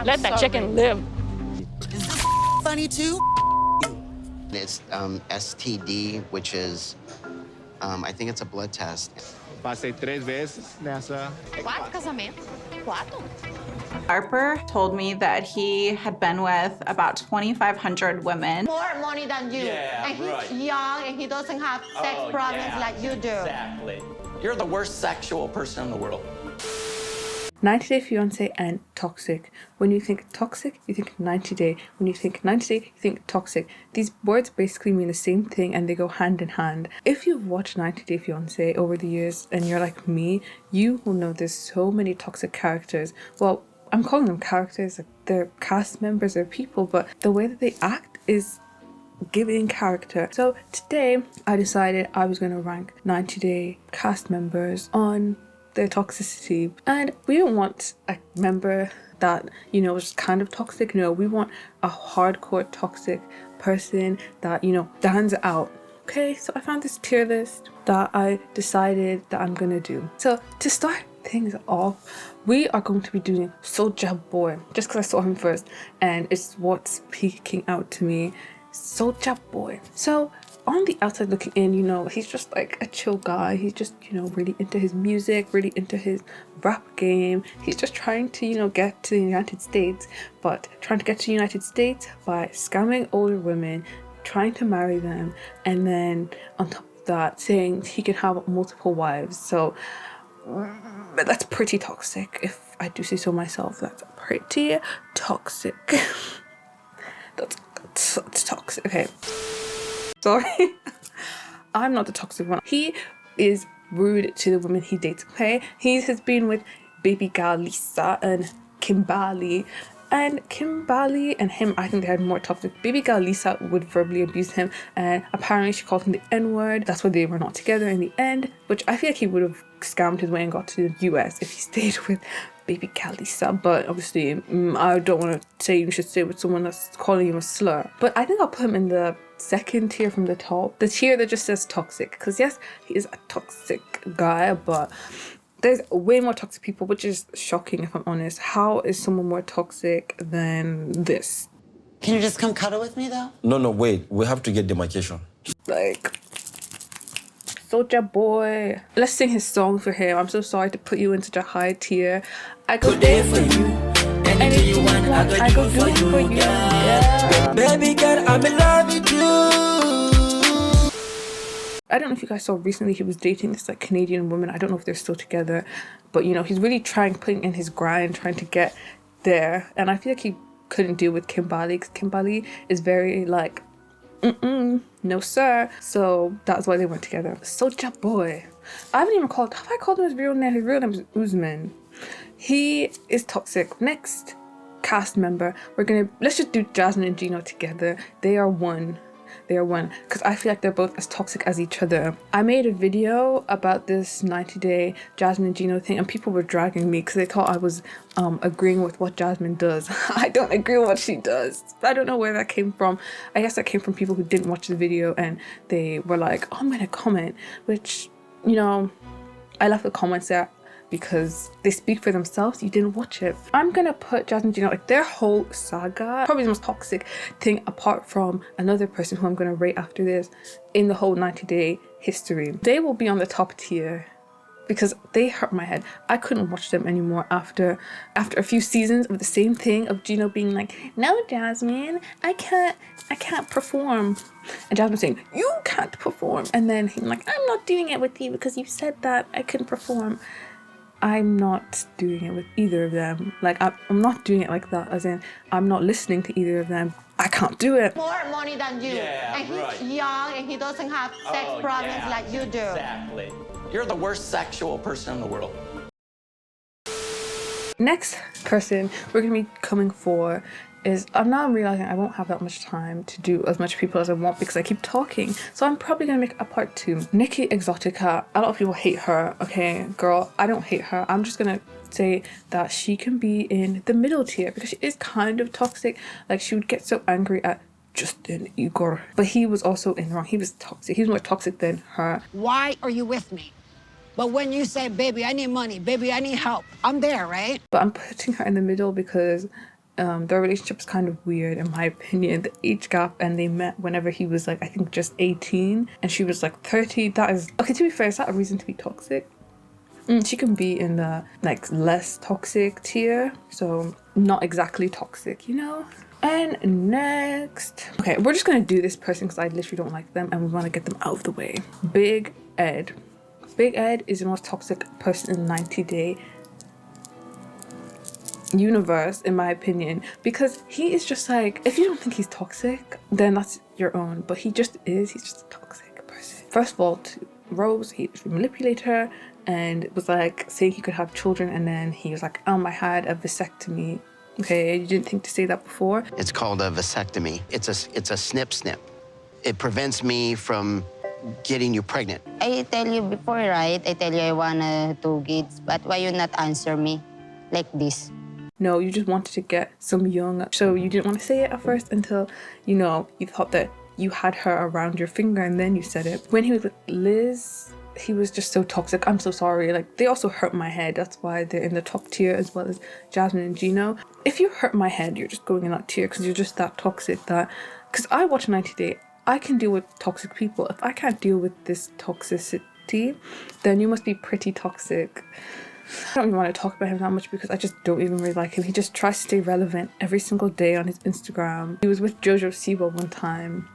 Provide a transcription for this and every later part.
Let that chicken live. Is this funny too? It's STD, which is, I think it's a blood test. Passei 3 vezes nessa. 4 casamentos? 4? Sarper told me that he had been with about 2,500 women. More money than you. Yeah, and he's right. young and he doesn't have sex problems like you do. Exactly. You're the worst sexual person in the world. 90 Day Fiancé and Toxic. When you think toxic, you think 90 Day. When you think 90 Day, you think toxic. These words basically mean the same thing and they go hand in hand. If you've watched 90 Day Fiancé over the years and you're like me, you will know there's so many toxic characters. Well, I'm calling them characters, like they're cast members, they're people, but the way that they act is giving character. So today I decided I was going to rank 90 Day cast members on their toxicity, and we don't want a member that, you know, is kind of toxic. No, we want a hardcore toxic person that, you know, stands out. Okay, so I found this tier list that I decided that I'm gonna do. So to start things off, we are going to be doing Soja Boy, just because I saw him first and it's what's peeking out to me. Soja Boy. So on the outside looking in, you know, he's just like a chill guy. He's just, you know, really into his music, really into his rap game. He's just trying to, you know, get to the United States, but trying to get to the United States by scamming older women, trying to marry them, and then on top of that saying he can have multiple wives. So that's pretty toxic, if I do say so myself. That's pretty toxic. that's toxic. Okay, sorry. I'm not the toxic one. He is rude to the women he dates. Okay, he has been with baby girl Lisa and Kimberly, and Kimberly and him, I think they had more toxic. Baby girl Lisa would verbally abuse him, and apparently she called him the N-word. That's why they were not together in the end, which I feel like he would have scammed his way and got to the US if he stayed with baby girl Lisa. But obviously I don't want to say you should stay with someone that's calling you a slur, but I think I'll put him in the second tier from the top, the tier that just says toxic, because yes, he is a toxic guy, but there's way more toxic people, which is shocking if I'm honest. How is someone more toxic than this? Can you just come cuddle with me though? No, wait. We have to get demarcation. Like, Soja Boy. Let's sing his song for him. I'm so sorry to put you in such a high tier. I go there for you. Anything you want, I go do it for you. Yeah. Baby girl, I'm in love with you. I don't know if you guys saw recently, he was dating this like Canadian woman. I don't know if they're still together, but you know, he's really putting in his grind, trying to get there. And I feel like he couldn't deal with Kimberly, because Kimberly is very like, no sir. So that's why they went together. Soja Boy. I haven't even called, have I called him his real name? His real name is Usman. He is toxic. Next cast member, let's just do Jasmine and Gino together. They are one, because I feel like they're both as toxic as each other. I made a video about this 90 Day Jasmine and Gino thing, and people were dragging me because they thought I was agreeing with what Jasmine does. I don't agree with what she does. I don't know where that came from. I guess that came from people who didn't watch the video and they were like, oh, I'm gonna comment, which, you know, I left the comments there because they speak for themselves. You didn't watch it. I'm gonna put Jasmine and Gino, like their whole saga, probably the most toxic thing apart from another person who I'm gonna rate after this in the whole 90 Day history. They will be on the top tier because they hurt my head. I couldn't watch them anymore after a few seasons of the same thing, of Gino being like, no Jasmine, I can't perform, and Jasmine saying, you can't perform, and then he's like, I'm not doing it with you because you said that I couldn't perform. I'm not doing it with either of them. Like, I'm not doing it like that, as in I'm not listening to either of them. I can't do it. More money than you. Yeah, and he's right. young and he doesn't have sex problems like you do. Exactly. You're the worst sexual person in the world. Next person we're gonna be coming for is, I'm now realizing I won't have that much time to do as much people as I want because I keep talking, so I'm probably gonna make a part 2. Nikki Exotica. A lot of people hate her. Okay, girl, I don't hate her. I'm just gonna say that she can be in the middle tier because she is kind of toxic. Like, she would get so angry at Justin Igor, but he was also in the wrong. He was toxic. He was more toxic than her. Why are you with me? But when you say, baby, I need money, baby, I need help, I'm there, right? But I'm putting her in the middle because Their relationship is kind of weird in my opinion. The age gap, and they met whenever he was like, I think just 18 and she was like 30. That is, okay, to be fair, is that a reason to be toxic? She can be in the like less toxic tier, so not exactly toxic, you know? And next, okay, we're just gonna do this person because I literally don't like them and we want to get them out of the way. Big Ed. Big Ed is the most toxic person in the 90 Day universe, in my opinion, because he is just like, if you don't think he's toxic, then that's your own, but he just is. He's just a toxic person. First of all, to Rose, he manipulated her and was like saying he could have children, and then he was like, I had a vasectomy. Okay, you didn't think to say that before. It's called a vasectomy. It's a snip. It prevents me from getting you pregnant. I tell you before, right? I tell you I want 2 kids, but why you not answer me like this? No, you just wanted to get some young, so you didn't want to say it at first until, you know, you thought that you had her around your finger and then you said it. When he was with Liz, he was just so toxic. I'm so sorry. Like, they also hurt my head. That's why they're in the top tier, as well as Jasmine and Gino. If you hurt my head, you're just going in that tier because you're just that toxic. That, because I watch 90 Day, I can deal with toxic people. If I can't deal with this toxicity, then you must be pretty toxic. I don't even want to talk about him that much because I just don't even really like him. He just tries to stay relevant every single day on his Instagram. He was with Jojo Siwa one time.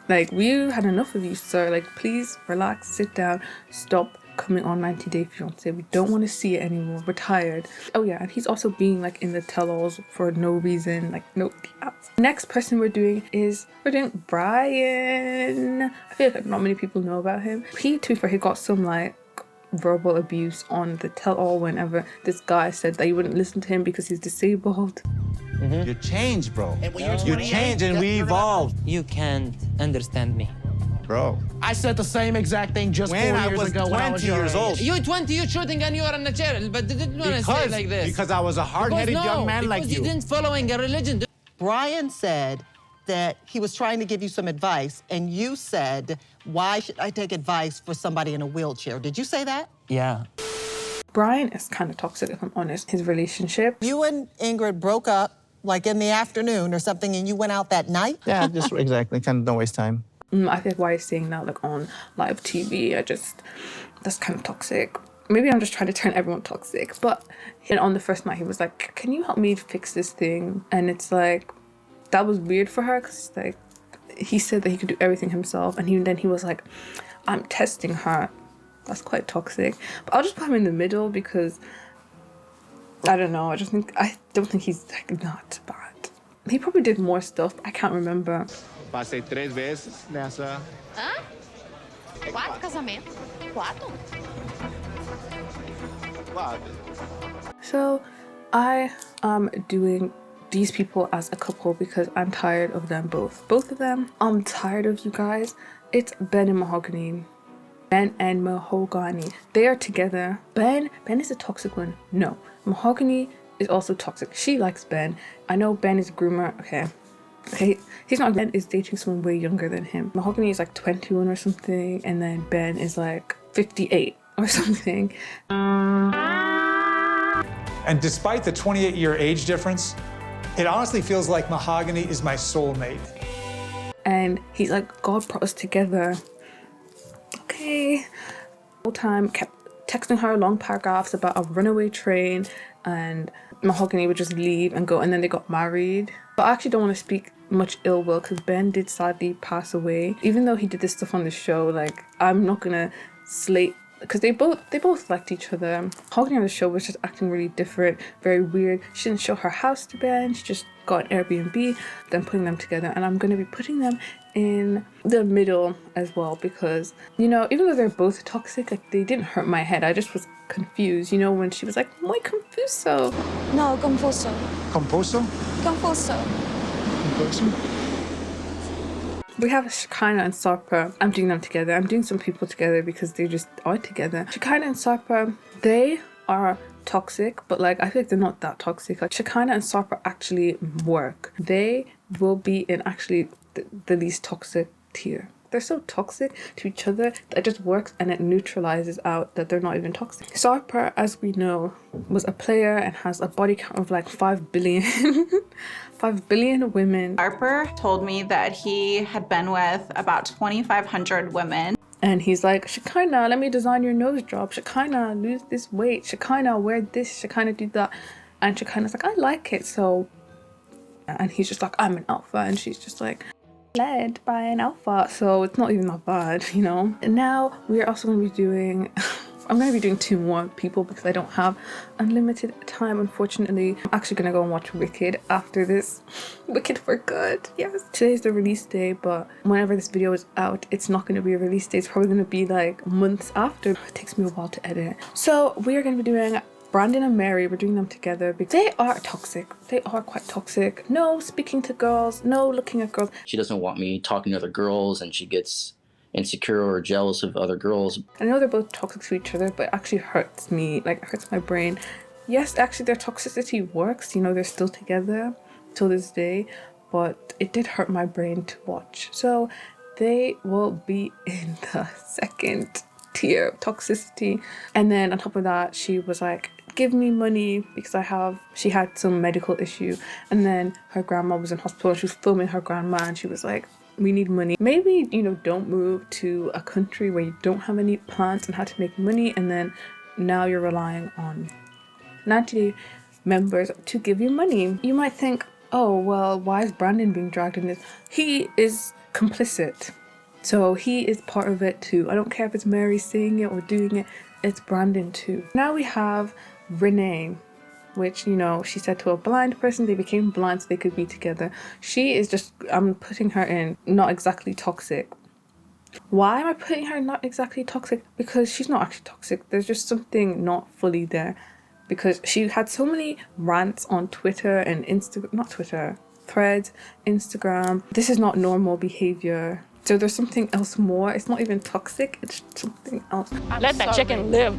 Like, we had enough of you, sir. Like, please relax, sit down, stop coming on 90 Day Fiancé. We don't want to see it anymore. We're tired. Oh yeah, and he's also being like in the tell-alls for no reason, like no details. Next person we're doing Brian. I feel like not many people know about him. He, to be fair, he got some like verbal abuse on the tell-all whenever this guy said that he wouldn't listen to him because he's disabled. You changed, bro. You changed and we evolved. You can't understand me. Bro. I said the same exact thing just 4 years ago when I was 20 years old. You're 20, you're shooting and you are in the chair, but didn't want to say it like this. Because I was a hard-headed young man like you. Because you didn't following a religion. Brian said that he was trying to give you some advice, and you said, why should I take advice for somebody in a wheelchair? Did you say that? Yeah. Brian is kind of toxic, if I'm honest. His relationship. You and Ingrid broke up like in the afternoon or something, and you went out that night? Yeah, just exactly. Kind of don't waste time. I think why he's saying that like on live TV, that's kind of toxic. Maybe I'm just trying to turn everyone toxic. But on the first night, he was like, can you help me fix this thing? And it's like, that was weird for her because like, he said that he could do everything himself. And then he was like, I'm testing her. That's quite toxic. But I'll just put him in the middle because I don't know. I don't think he's like not bad. He probably did more stuff. I can't remember. Passei 3 vezes nessa. Hã? 4 casamentos? 4? So I am doing these people as a couple because I'm tired of them both. Both of them, I'm tired of you guys. It's Ben and Mahogany. Ben and Mahogany. They are together. Ben is a toxic one. No. Mahogany is also toxic. She likes Ben. I know Ben is a groomer. Okay, he's not. Ben is dating someone way younger than him. Mahogany is like 21 or something, and then Ben is like 58 or something. And despite the 28-year age difference, it honestly feels like Mahogany is my soulmate. And he's like, God brought us together. Okay. The whole time kept texting her long paragraphs about a runaway train, and Mahogany would just leave and go, and then they got married. But I actually don't want to speak much ill will because Ben did sadly pass away. Even though he did this stuff on the show, like, I'm not gonna slate, because they both liked each other. Mahogany on the show was just acting really different, very weird. She didn't show her house to Ben. She just got an Airbnb, then putting them together. And I'm gonna be putting them in the middle as well because, you know, even though they're both toxic, like, they didn't hurt my head. I just was confused, you know, when she was like, muy confuso. No, confuso. Composo? Confuso. Composo? We have Shakina and Sarper. I'm doing them together. I'm doing some people together because they just are together. Shakina and Sarper, they are toxic, but like, I feel like they're not that toxic. Like, Shakina and Sarper actually work. They will be in actually the least toxic tier. they're so toxic to each other that it just works and it neutralizes out that they're not even toxic. Sarper, as we know, was a player and has a body count of like 5 billion. 5 billion women. Sarper told me that he had been with about 2,500 women. And he's like, Shakina, let me design your nose job. Shakina, lose this weight. Shakina, wear this. Shakina, do that. And Shakina's like, I like it. So, and he's just like, I'm an alpha. And she's just like, led by an alpha. So it's not even that bad, you know. And now we're also going to be doing, I'm going to be doing 2 more people because I don't have unlimited time, unfortunately. I'm actually going to go and watch Wicked after this. Wicked for good, yes. Today's the release day, but whenever this video is out, it's not going to be a release day. It's probably going to be like months after. It takes me a while to edit. So we are going to be doing Brandon and Mary. We're doing them together because they are toxic. They are quite toxic. No speaking to girls, no looking at girls. She doesn't want me talking to other girls and she gets insecure or jealous of other girls. I know they're both toxic to each other, but it actually hurts me, like it hurts my brain. Yes, actually their toxicity works, you know, they're still together till this day, but it did hurt my brain to watch. So they will be in the second tier of toxicity. And then on top of that, she was like, give me money because she had some medical issue. And then her grandma was in hospital and she was filming her grandma and she was like, we need money. Maybe, you know, don't move to a country where you don't have any plans and how to make money, and then now you're relying on 90 members to give you money. You might think, oh, well, why is Brandon being dragged in this? He is complicit. So he is part of it too. I don't care if it's Mary saying it or doing it, it's Brandon too. Now we have Renee, which, you know, she said to a blind person, they became blind so they could be together. She is just, I'm putting her in not exactly toxic. Why am I putting her not exactly toxic? Because she's not actually toxic. There's just something not fully there. Because she had so many rants on Twitter and Instagram, not Twitter, Threads, Instagram. This is not normal behavior. So there's something else more. It's not even toxic, it's something else. Let that chicken live.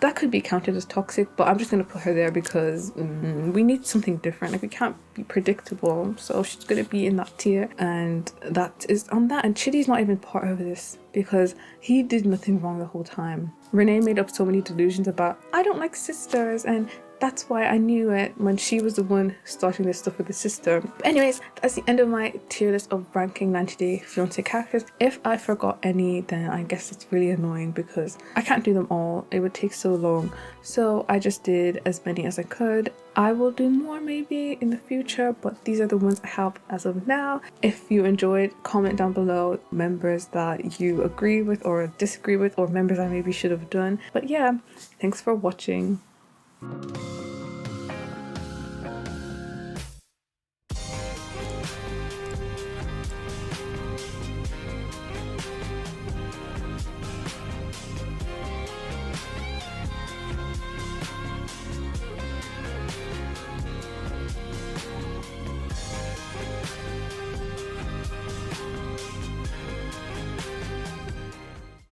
That could be counted as toxic, but I'm just going to put her there because we need something different. Like, we can't be predictable. So she's going to be in that tier, and that is on that. And Chidi's not even part of this because he did nothing wrong the whole time. Renee made up so many delusions about, I don't like sisters, and that's why I knew it when she was the one starting this stuff with the sister. But anyways, that's the end of my tier list of ranking 90-day fiancé characters. If I forgot any, then I guess it's really annoying because I can't do them all. It would take so long. So I just did as many as I could. I will do more maybe in the future, but these are the ones I have as of now. If you enjoyed, comment down below members that you agree with or disagree with, or members I maybe should have done. But yeah, thanks for watching.